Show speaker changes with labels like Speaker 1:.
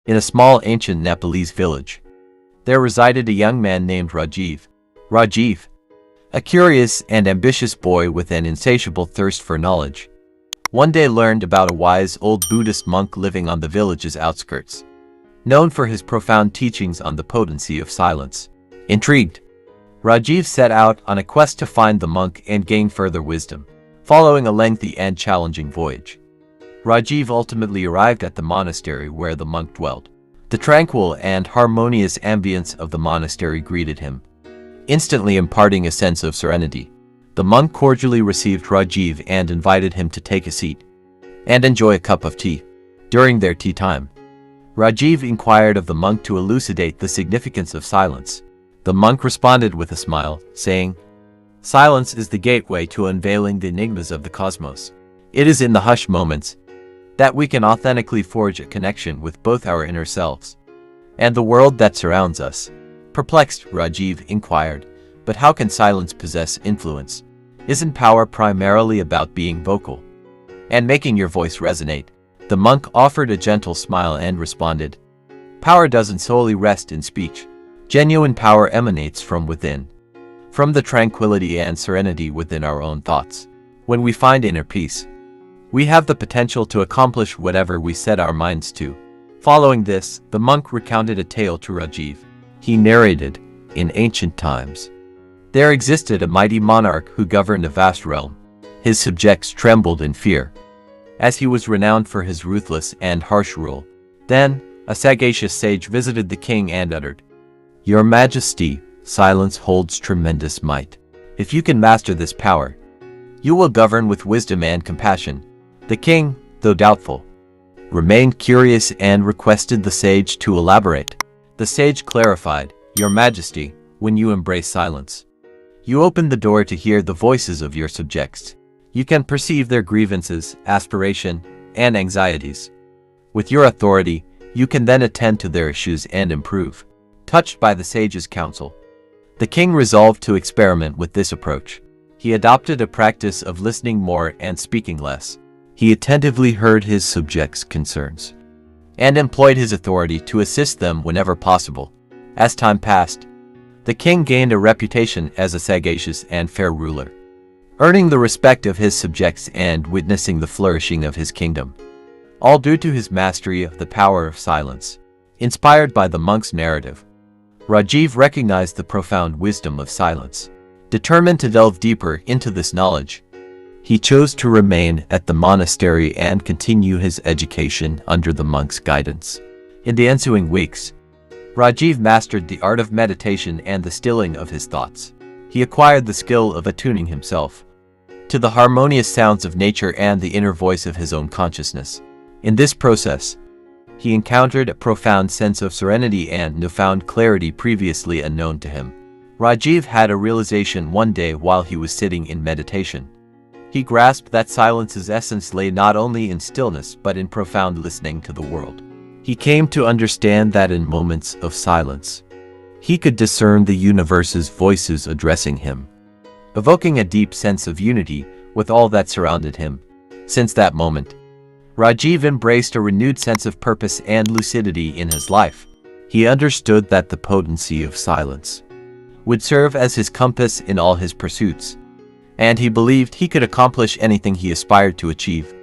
Speaker 1: In a small ancient Nepalese village, there resided a young man named Rajiv. Rajiv, a curious and ambitious boy with an insatiable thirst for knowledge, one day learned about a wise old Buddhist monk living on the village's outskirts, known for his profound teachings on the potency of silence. Intrigued, Rajiv set out on a quest to find the monk and gain further wisdom. Following a lengthy and challenging voyage, Rajiv ultimately arrived at the monastery where the monk dwelt. The tranquil and harmonious ambience of the monastery greeted him, instantly imparting a sense of serenity. The monk cordially received Rajiv and invited him to take a seat and enjoy a cup of tea. During their tea time, Rajiv inquired of the monk to elucidate the significance of silence. The monk responded with a smile, saying, "Silence is the gateway to unveiling the enigmas of the cosmos. It is in the hush moments that we can authentically forge a connection with both our inner selves and the world that surrounds us." Perplexed, Rajiv inquired, "But how can silence possess influence? Isn't power primarily about being vocal and making your voice resonate?" The monk offered a gentle smile and responded, "Power doesn't solely rest in speech. Genuine power emanates from within, from the tranquility and serenity within our own thoughts. When we find inner peace, we have the potential to accomplish whatever we set our minds to." Following this, the monk recounted a tale to Rajiv. He narrated, "In ancient times, there existed a mighty monarch who governed a vast realm. His subjects trembled in fear, as he was renowned for his ruthless and harsh rule. Then, a sagacious sage visited the king and uttered, 'Your Majesty, silence holds tremendous might. If you can master this power, you will govern with wisdom and compassion.' The king, though doubtful, remained curious and requested the sage to elaborate. The sage clarified, 'Your Majesty, when you embrace silence, you open the door to hear the voices of your subjects. You can perceive their grievances, aspiration, and anxieties. With your authority, you can then attend to their issues and improve.' Touched by the sage's counsel, the king resolved to experiment with this approach. He adopted a practice of listening more and speaking less. He attentively heard his subjects' concerns and employed his authority to assist them whenever possible. As time passed, the king gained a reputation as a sagacious and fair ruler, earning the respect of his subjects and witnessing the flourishing of his kingdom, all due to his mastery of the power of silence. Inspired by the monk's narrative, Rajiv recognized the profound wisdom of silence. Determined to delve deeper into this knowledge, he chose to remain at the monastery and continue his education under the monk's guidance. In the ensuing weeks, Rajiv mastered the art of meditation and the stilling of his thoughts. He acquired the skill of attuning himself to the harmonious sounds of nature and the inner voice of his own consciousness. In this process, he encountered a profound sense of serenity and newfound clarity previously unknown to him. Rajiv had a realization one day while he was sitting in meditation. He grasped that silence's essence lay not only in stillness but in profound listening to the world. He came to understand that in moments of silence, he could discern the universe's voices addressing him, evoking a deep sense of unity with all that surrounded him. Since that moment, Rajiv embraced a renewed sense of purpose and lucidity in his life. He understood that the potency of silence would serve as his compass in all his pursuits, and he believed he could accomplish anything he aspired to achieve.